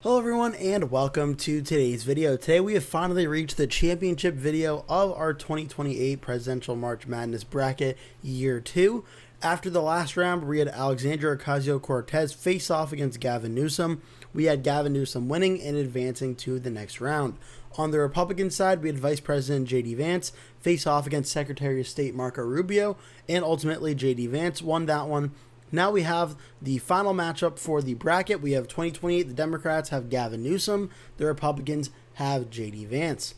Hello everyone and welcome to today's video. Today we have finally reached the championship video of our 2028 Presidential March Madness bracket year 2. After the last round we had Alexandria Ocasio-Cortez face off against Gavin Newsom. We had Gavin Newsom winning and advancing to the next round. On the Republican side we had Vice President J.D. Vance face off against Secretary of State Marco Rubio, and ultimately J.D. Vance won that one. Now we have the final matchup for the bracket. We have 2028, the Democrats have Gavin Newsom, the Republicans have J.D. Vance.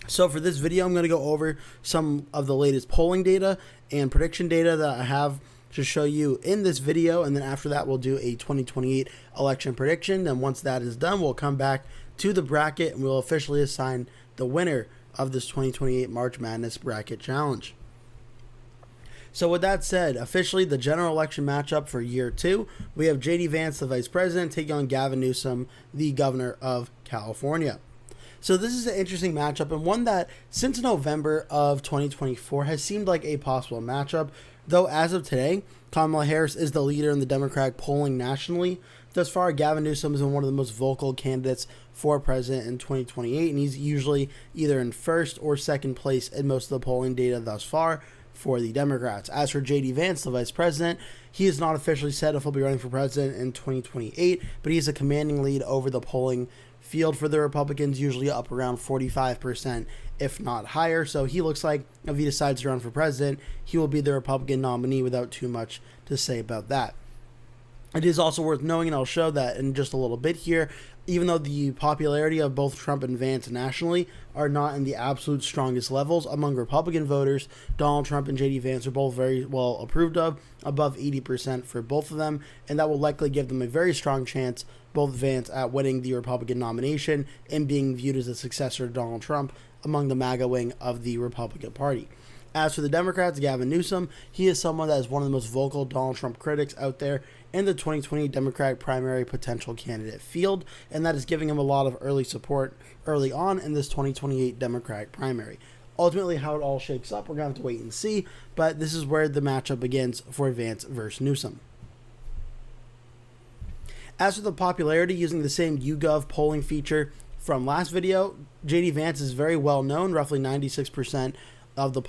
So for this video, I'm going to go over some of the latest polling data and prediction data that I have to show you in this video, and then after that we'll do a 2028 election prediction. Then once that is done, we'll come back to the bracket and we'll officially assign the winner of this 2028 March Madness Bracket Challenge. So with that said, officially the general election matchup for year 2, we have J.D. Vance, the vice president, taking on Gavin Newsom, the governor of California. So this is an interesting matchup, and one that since November of 2024 has seemed like a possible matchup, though as of today, Kamala Harris is the leader in the Democratic polling nationally. Thus far, Gavin Newsom has been one of the most vocal candidates for president in 2028, and he's usually either in first or second place in most of the polling data thus far for the Democrats. As for J.D. Vance, the vice president, he has not officially said if he'll be running for president in 2028, but he has a commanding lead over the polling field for the Republicans, usually up around 45%, if not higher. So he looks like if he decides to run for president, he will be the Republican nominee without too much to say about that. It is also worth knowing, and I'll show that in just a little bit here, even though the popularity of both Trump and Vance nationally are not in the absolute strongest levels among Republican voters, Donald Trump and J.D. Vance are both very well approved of, above 80% for both of them, and that will likely give them a very strong chance, both Vance, at winning the Republican nomination and being viewed as a successor to Donald Trump among the MAGA wing of the Republican Party. As for the Democrats, Gavin Newsom, he is someone that is one of the most vocal Donald Trump critics out there in the 2020 Democratic primary potential candidate field, and that is giving him a lot of early support early on in this 2028 Democratic primary. Ultimately, how it all shakes up, we're going to have to wait and see, but this is where the matchup begins for Vance versus Newsom. As for the popularity, using the same YouGov polling feature from last video, J.D. Vance is very well known, roughly 96% of the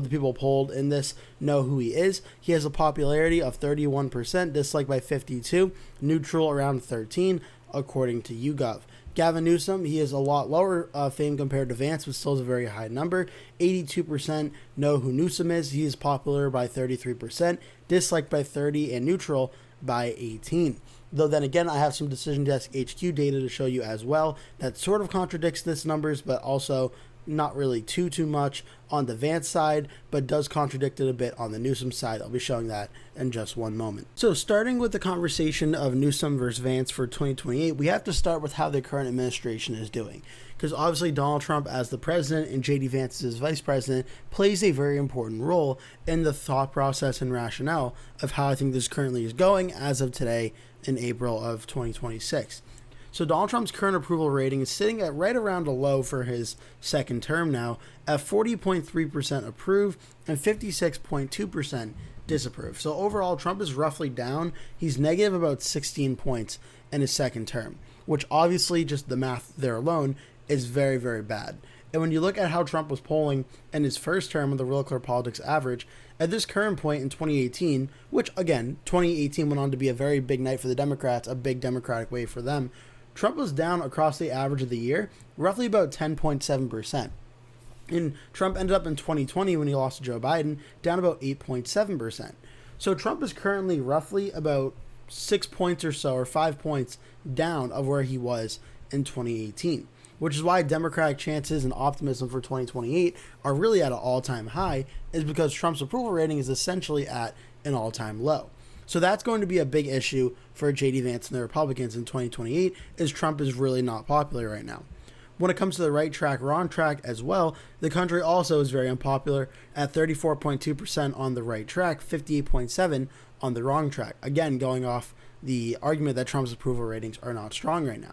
people polled in this know who he is. He has a popularity of 31%, disliked by 52%, neutral around 13%, according to YouGov. Gavin Newsom, he is a lot lower fame compared to Vance, but still is a very high number. 82% know who Newsom is. He is popular by 33%, disliked by 30%, and neutral by 18%. Though then again, I have some Decision Desk HQ data to show you as well that sort of contradicts this numbers, but also not really too much on the Vance side, but does contradict it a bit on the Newsom side. I'll be showing that in just one moment. So starting with the conversation of Newsom versus Vance for 2028, we have to start with how the current administration is doing. Because obviously Donald Trump as the president and J.D. Vance as vice president plays a very important role in the thought process and rationale of how I think this currently is going as of today in April of 2026. So Donald Trump's current approval rating is sitting at right around a low for his second term now, at 40.3% approve and 56.2% disapprove. So overall, Trump is roughly down. He's negative about 16 points in his second term, which obviously just the math there alone is very, very bad. And when you look at how Trump was polling in his first term of the Real Clear Politics average, at this current point in 2018, which again, 2018 went on to be a very big night for the Democrats, a big Democratic wave for them, Trump was down across the average of the year, roughly about 10.7%. And Trump ended up in 2020 when he lost to Joe Biden, down about 8.7%. So Trump is currently roughly about 6 points or so, or 5 points down of where he was in 2018, which is why Democratic chances and optimism for 2028 are really at an all-time high, is because Trump's approval rating is essentially at an all-time low. So that's going to be a big issue for J.D. Vance and the Republicans in 2028, is Trump is really not popular right now. When it comes to the right track, wrong track as well, the country also is very unpopular at 34.2% on the right track, 58.7% on the wrong track. Again, going off the argument that Trump's approval ratings are not strong right now.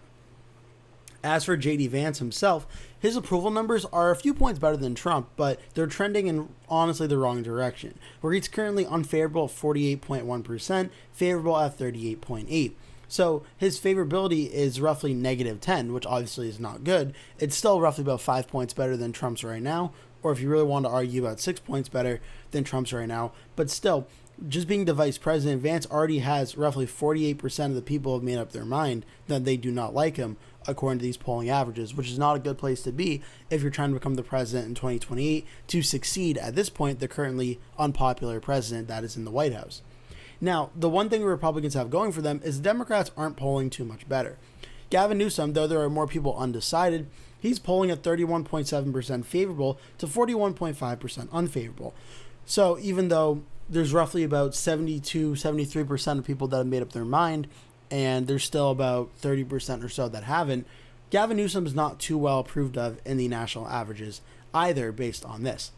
As for J.D. Vance himself, his approval numbers are a few points better than Trump, but they're trending in honestly the wrong direction, where he's currently unfavorable at 48.1%, favorable at 38.8%. So his favorability is roughly -10, which obviously is not good. It's still roughly about 5 points better than Trump's right now, or if you really want to argue, about 6 points better than Trump's right now. But still, just being the vice president, Vance already has roughly 48% of the people have made up their mind that they do not like him, according to these polling averages, which is not a good place to be if you're trying to become the president in 2028 to succeed at this point the currently unpopular president that is in the White House. Now, the one thing the Republicans have going for them is the Democrats aren't polling too much better. Gavin Newsom, though there are more people undecided, he's polling at 31.7% favorable to 41.5% unfavorable. So even though there's roughly about 73% of people that have made up their mind, and there's still about 30% or so that haven't, Gavin Newsom is not too well approved of in the national averages either based on this.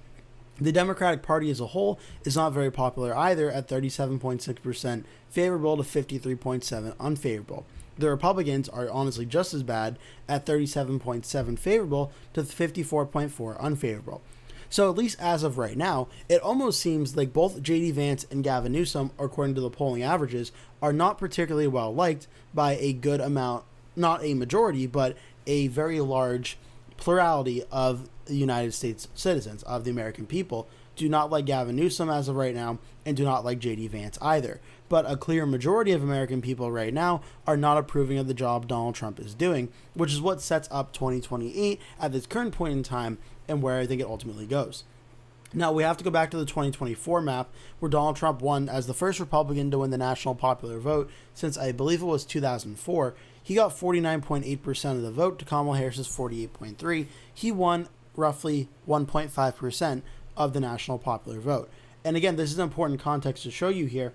The Democratic Party as a whole is not very popular either at 37.6% favorable to 53.7% unfavorable. The Republicans are honestly just as bad at 37.7% favorable to 54.4% unfavorable. So at least as of right now, it almost seems like both J.D. Vance and Gavin Newsom, according to the polling averages, are not particularly well liked by a good amount, not a majority, but a very large plurality of the United States citizens, of the American people, do not like Gavin Newsom as of right now and do not like J.D. Vance either. But a clear majority of American people right now are not approving of the job Donald Trump is doing, which is what sets up 2028 at this current point in time and where I think it ultimately goes. Now, we have to go back to the 2024 map where Donald Trump won as the first Republican to win the national popular vote since I believe it was 2004. He got 49.8% of the vote to Kamala Harris's 48.3%. He won roughly 1.5% of the national popular vote. And again, this is an important context to show you here.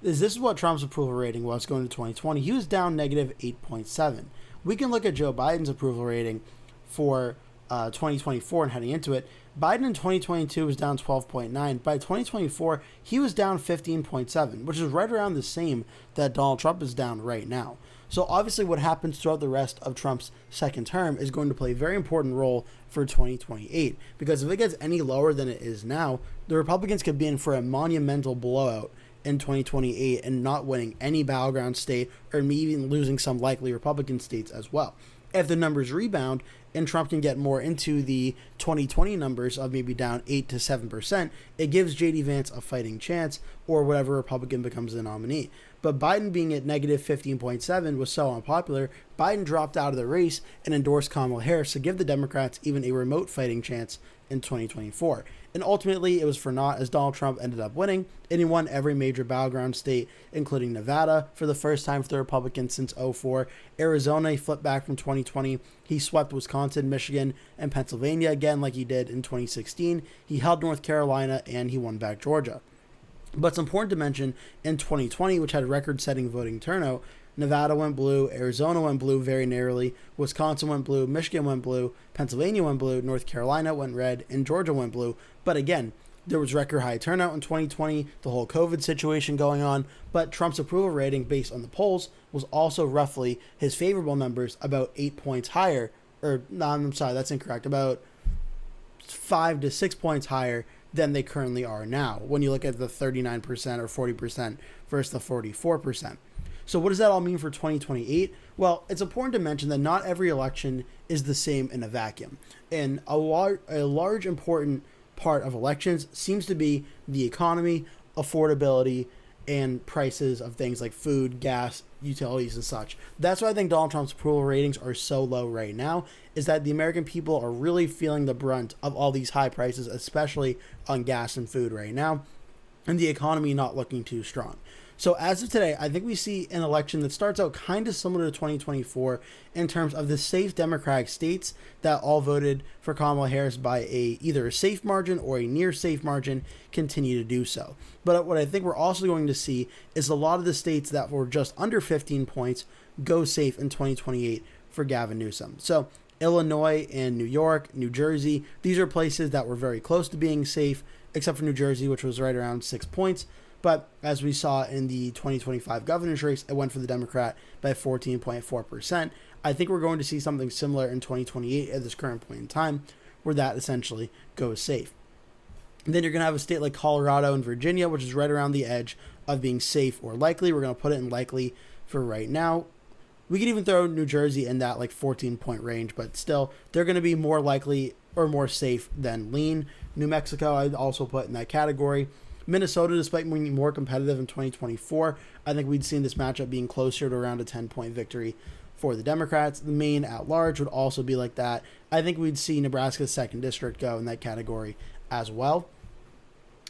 This is what Trump's approval rating was going to 2020. He was down -8.7. We can look at Joe Biden's approval rating for 2024 and heading into it. Biden in 2022 was down 12.9. By 2024, he was down 15.7, which is right around the same that Donald Trump is down right now. So obviously what happens throughout the rest of Trump's second term is going to play a very important role for 2028. Because if it gets any lower than it is now, the Republicans could be in for a monumental blowout in 2028 and not winning any battleground state or maybe even losing some likely Republican states as well. If the numbers rebound and Trump can get more into the 2020 numbers of maybe down 8 to 7%, it gives J.D. Vance a fighting chance or whatever Republican becomes the nominee. But Biden being at -15.7 was so unpopular, Biden dropped out of the race and endorsed Kamala Harris to give the Democrats even a remote fighting chance in 2024. And ultimately, it was for naught as Donald Trump ended up winning, and he won every major battleground state, including Nevada for the first time for the Republicans since 2004. Arizona, he flipped back from 2020. He swept Wisconsin, Michigan, and Pennsylvania again like he did in 2016. He held North Carolina, and he won back Georgia. But it's important to mention, in 2020, which had record-setting voting turnout, Nevada went blue, Arizona went blue very narrowly, Wisconsin went blue, Michigan went blue, Pennsylvania went blue, North Carolina went red, and Georgia went blue. But again, there was record high turnout in 2020, the whole COVID situation going on, but Trump's approval rating based on the polls was also roughly his favorable numbers about 8 points higher, or no, I'm sorry, that's incorrect, about 5 to 6 points higher than they currently are now when you look at the 39% or 40% versus the 44%. So what does that all mean for 2028? Well, it's important to mention that not every election is the same in a vacuum. And a large important part of elections seems to be the economy, affordability, and prices of things like food, gas, utilities, and such. That's why I think Donald Trump's approval ratings are so low right now, is that the American people are really feeling the brunt of all these high prices, especially on gas and food right now, and the economy not looking too strong. So as of today, I think we see an election that starts out kind of similar to 2024 in terms of the safe Democratic states that all voted for Kamala Harris by either a safe margin or a near safe margin continue to do so. But what I think we're also going to see is a lot of the states that were just under 15 points go safe in 2028 for Gavin Newsom. So Illinois and New York, New Jersey, these are places that were very close to being safe, except for New Jersey, which was right around 6 points. But as we saw in the 2025 governor's race, it went for the Democrat by 14.4%. I think we're going to see something similar in 2028 at this current point in time, where that essentially goes safe. And then you're going to have a state like Colorado and Virginia, which is right around the edge of being safe or likely. We're going to put it in likely for right now. We could even throw New Jersey in that like 14-point range, but still, they're going to be more likely or more safe than lean. New Mexico, I'd also put in that category. Minnesota, despite being more competitive in 2024, I think we'd seen this matchup being closer to around a 10-point victory for the Democrats. The Maine at large would also be like that. I think we'd see Nebraska's 2nd district go in that category as well.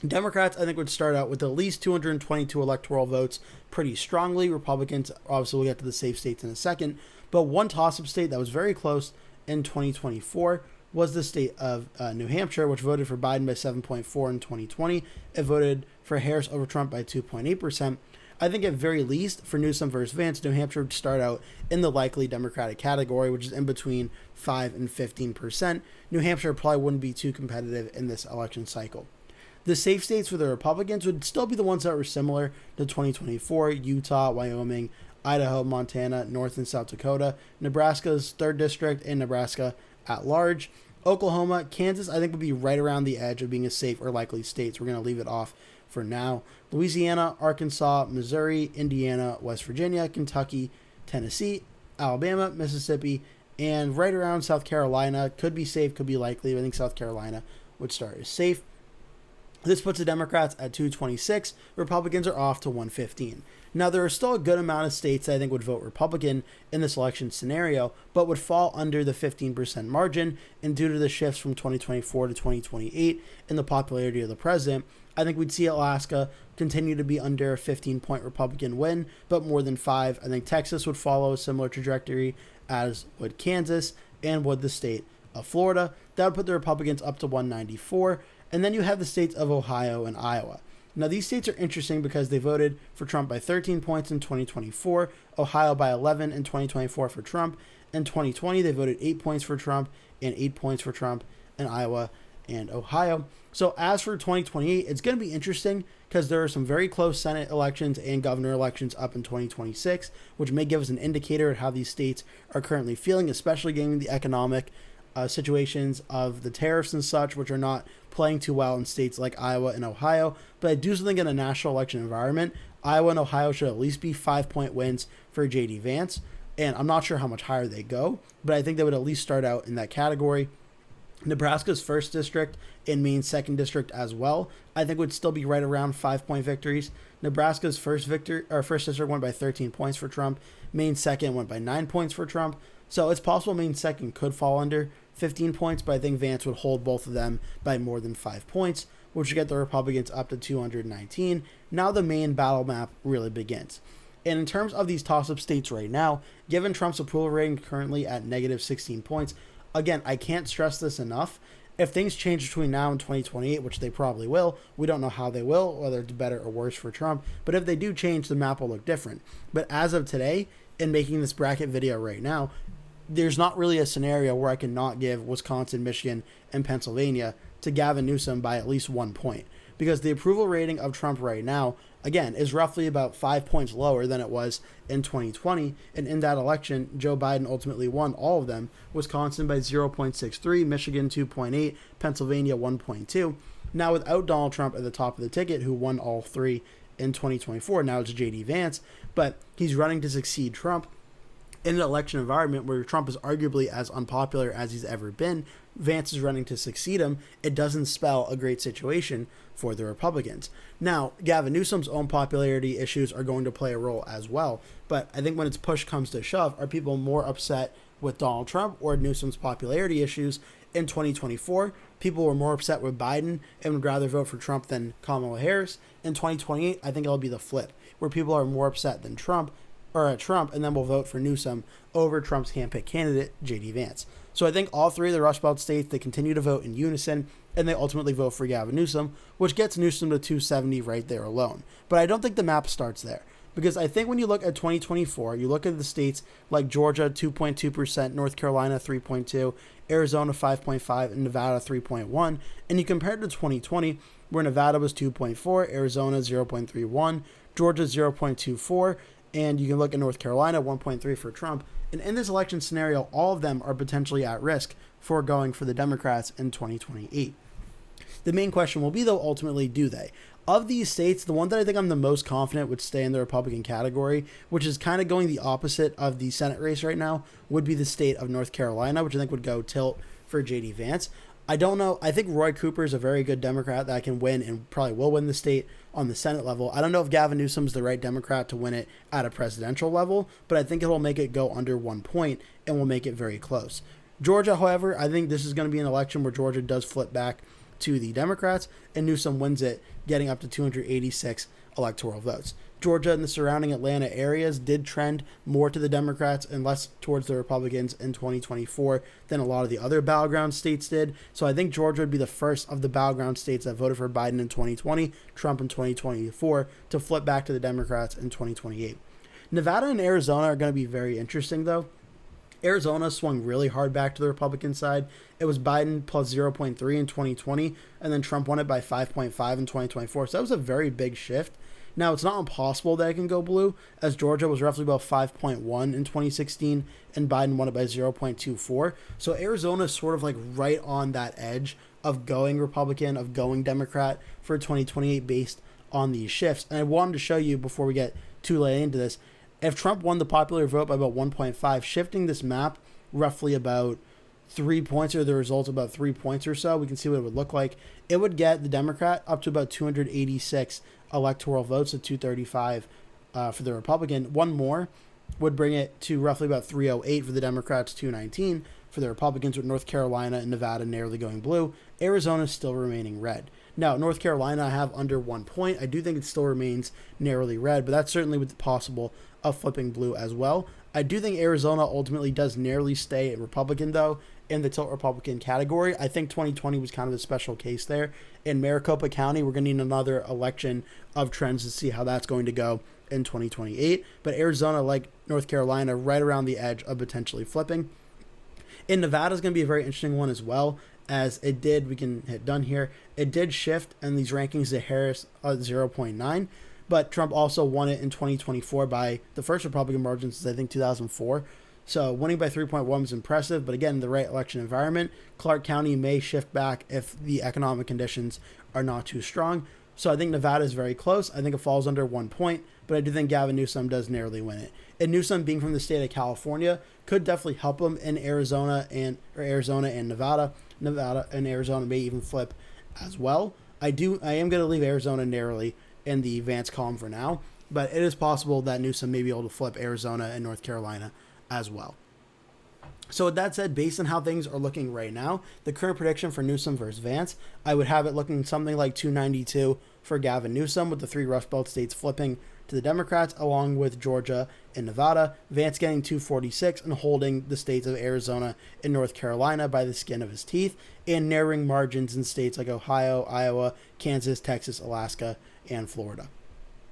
Democrats, I think, would start out with at least 222 electoral votes pretty strongly. Republicans, obviously, we'll get to the safe states in a second. But one toss-up state that was very close in 2024 was the state of New Hampshire, which voted for Biden by 7.4 in 2020. It voted for Harris over Trump by 2.8%. I think at very least, for Newsom versus Vance, New Hampshire would start out in the likely Democratic category, which is in between 5 and 15%. New Hampshire probably wouldn't be too competitive in this election cycle. The safe states for the Republicans would still be the ones that were similar to 2024: Utah, Wyoming, Idaho, Montana, North and South Dakota, Nebraska's 3rd district, and Nebraska at large. Oklahoma, Kansas, I think would be right around the edge of being a safe or likely state, so we're going to leave it off for now. Louisiana, Arkansas, Missouri, Indiana, West Virginia, Kentucky, Tennessee, Alabama, Mississippi, and right around South Carolina. Could be safe, could be likely. I think South Carolina would start as safe. This puts the Democrats at 226. Republicans are off to 115. Now, there are still a good amount of states that I think would vote Republican in this election scenario, but would fall under the 15% margin. And due to the shifts from 2024 to 2028 in the popularity of the president, I think we'd see Alaska continue to be under a 15-point Republican win, but more than 5. I think Texas would follow a similar trajectory, as would Kansas and would the state of Florida. That would put the Republicans up to 194. And then you have the states of Ohio and Iowa. Now, these states are interesting because they voted for Trump by 13 points in 2024, Ohio by 11 in 2024 for Trump. In 2020, they voted 8 points for Trump and 8 points for Trump in Iowa and Ohio. So as for 2028, it's going to be interesting because there are some very close Senate elections and governor elections up in 2026, which may give us an indicator of how these states are currently feeling, especially given the economic situations of the tariffs and such, which are not playing too well in states like Iowa and Ohio. But I do think in a national election environment, Iowa and Ohio should at least be 5-point wins for J.D. Vance. And I'm not sure how much higher they go, but I think they would at least start out in that category. Nebraska's 1st district and Maine's 2nd district as well, I think would still be right around 5-point victories. Nebraska's first district went by 13 points for Trump. Maine's 2nd went by 9 points for Trump. So it's possible Maine's 2nd could fall under 15 points, but I think Vance would hold both of them by more than 5 points, which would get the Republicans up to 219. Now the main battle map really begins. And in terms of these toss-up states right now, given Trump's approval rating currently at negative 16 points, again, I can't stress this enough. If things change between now and 2028, which they probably will, we don't know how they will, whether it's better or worse for Trump. But if they do change, the map will look different. But as of today, in making this bracket video right now, there's not really a scenario where I can not give Wisconsin, Michigan, and Pennsylvania to Gavin Newsom by at least 1 point. Because the approval rating of Trump right now, again, is roughly about 5 points lower than it was in 2020. And in that election, Joe Biden ultimately won all of them. Wisconsin by 0.63, Michigan 2.8, Pennsylvania 1.2. Now without Donald Trump at the top of the ticket, who won all 3 in 2024, now it's J.D. Vance. But he's running to succeed Trump in an election environment where Trump is arguably as unpopular as he's ever been. Vance is running to succeed him. It doesn't spell a great situation for the Republicans. Now, Gavin Newsom's own popularity issues are going to play a role as well. But I think when it's push comes to shove, are people more upset with Donald Trump or Newsom's popularity issues? In 2024, people were more upset with Biden and would rather vote for Trump than Kamala Harris. In 2028, I think it'll be the flip, where people are more upset than Trump, and then will vote for Newsom over Trump's handpicked candidate, J.D. Vance. So I think all 3 of the Rust Belt states, they continue to vote in unison, and they ultimately vote for Gavin Newsom, which gets Newsom to 270 right there alone. But I don't think the map starts there, because I think when you look at 2024, you look at the states like Georgia, 2.2%, North Carolina, 3.2%, Arizona, 5.5%, and Nevada, 3.1%, and you compare it to 2020, where Nevada was 2.4%, Arizona, 0.31%, Georgia, 0.24%, and you can look at North Carolina, 1.3 for Trump. And in this election scenario, all of them are potentially at risk for going for the Democrats in 2028. The main question will be, though, ultimately, do they? Of these states, the one that I think I'm the most confident would stay in the Republican category, which is kind of going the opposite of the Senate race right now, would be the state of North Carolina, which I think would go tilt for J.D. Vance. I don't know. I think Roy Cooper is a very good Democrat that can win and probably will win the state on the Senate level. I don't know if Gavin Newsom's the right Democrat to win it at a presidential level, but I think it'll make it go under 1 point and will make it very close. Georgia, however, I think this is going to be an election where Georgia does flip back to the Democrats, and Newsom wins it, getting up to 286 electoral votes. Georgia and the surrounding Atlanta areas did trend more to the Democrats and less towards the Republicans in 2024 than a lot of the other battleground states did. So I think Georgia would be the first of the battleground states that voted for Biden in 2020, Trump in 2024, to flip back to the Democrats in 2028. Nevada and Arizona are going to be very interesting, though. Arizona swung really hard back to the Republican side. It was Biden plus 0.3 in 2020, and then Trump won it by 5.5 in 2024. So that was a very big shift. Now, it's not impossible that it can go blue, as Georgia was roughly about 5.1 in 2016, and Biden won it by 0.24. So Arizona is sort of like right on that edge of going Republican, of going Democrat for 2028 based on these shifts. And I wanted to show you, before we get too late into this, if Trump won the popular vote by about 1.5, shifting this map roughly about 3 points, or the result about 3 points or so, we can see what it would look like. It would get the Democrat up to about 286 electoral votes to 235 for the Republican. One more would bring it to roughly about 308 for the Democrats, 219 for the Republicans, with North Carolina and Nevada narrowly going blue. Arizona still remaining red. Now, North Carolina I have under 1 point. I do think it still remains narrowly red, but that's certainly with the possible of flipping blue as well. I do think Arizona ultimately does narrowly stay Republican, though, in the tilt Republican category. I think 2020 was kind of a special case there. In Maricopa County, we're going to need another election of trends to see how that's going to go in 2028. But Arizona, like North Carolina, right around the edge of potentially flipping. In Nevada is going to be a very interesting one as well, as it did, we can hit done here, it did shift in these rankings to Harris 0.9, but Trump also won it in 2024 by the first Republican margin since I think 2004. So winning by 3.1 was impressive, but again, in the right election environment, Clark County may shift back if the economic conditions are not too strong. So I think Nevada is very close. I think it falls under 1 point, but I do think Gavin Newsom does narrowly win it. And Newsom, being from the state of California, could definitely help him in Arizona and Nevada. Nevada and Arizona may even flip as well. I am going to leave Arizona narrowly in the Vance column for now, but it is possible that Newsom may be able to flip Arizona and North Carolina as well. So with that said, based on how things are looking right now, the current prediction for Newsom versus Vance, I would have it looking something like 292 for Gavin Newsom, with the three Rust Belt states flipping to the Democrats, along with Georgia and Nevada. Vance getting 246 and holding the states of Arizona and North Carolina by the skin of his teeth, and narrowing margins in states like Ohio, Iowa, Kansas, Texas, Alaska, and Florida.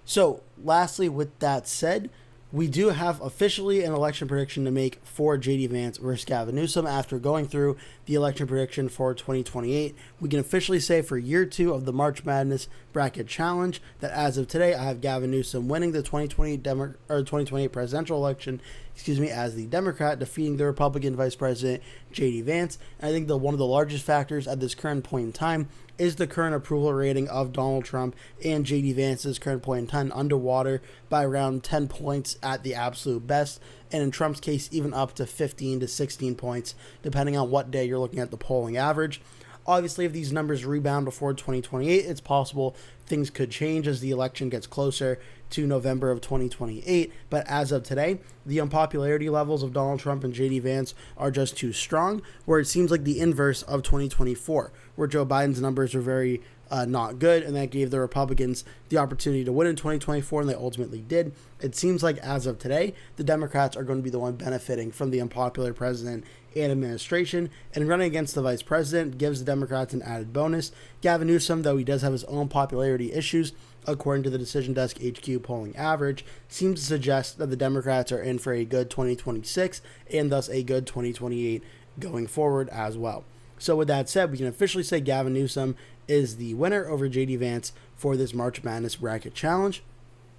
So lastly, with that said, we do have officially an election prediction to make for J.D. Vance versus Gavin Newsom. After going through the election prediction for 2028, we can officially say for year 2 of the March Madness Bracket Challenge that as of today, I have Gavin Newsom winning the 2028 presidential election, as the Democrat, defeating the Republican Vice President J.D. Vance. And I think one of the largest factors at this current point in time is the current approval rating of Donald Trump and J.D. Vance's current point in time underwater by around 10 points at the absolute best, and in Trump's case, even up to 15 to 16 points, depending on what day you're looking at the polling average. Obviously, if these numbers rebound before 2028, it's possible things could change as the election gets closer to November of 2028. But as of today, the unpopularity levels of Donald Trump and J.D. Vance are just too strong, where it seems like the inverse of 2024, where Joe Biden's numbers were very not good, and that gave the Republicans the opportunity to win in 2024, and they ultimately did. It seems like as of today, the Democrats are going to be the one benefiting from the unpopular president and administration, and running against the vice president gives the Democrats an added bonus. Gavin Newsom, though he does have his own popularity issues, according to the Decision Desk HQ polling average, seems to suggest that the Democrats are in for a good 2026 and thus a good 2028 going forward as well. So with that said, we can officially say Gavin Newsom is the winner over J.D. Vance for this March Madness Bracket Challenge.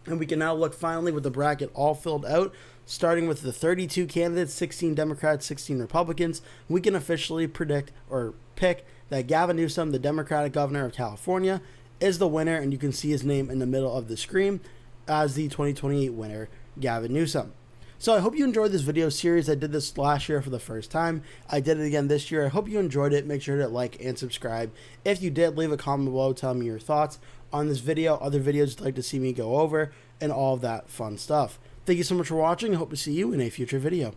And we can now look finally with the bracket all filled out, starting with the 32 candidates, 16 Democrats, 16 Republicans. We can officially predict or pick that Gavin Newsom, the Democratic governor of California, is the winner, and you can see his name in the middle of the screen as the 2028 winner, Gavin Newsom. So I hope you enjoyed this video series. I did this last year for the first time. I did it again this year. I hope you enjoyed it. Make sure to like and subscribe. If you did, leave a comment below telling me your thoughts on this video, other videos you'd like to see me go over, and all of that fun stuff. Thank you so much for watching. I hope to see you in a future video.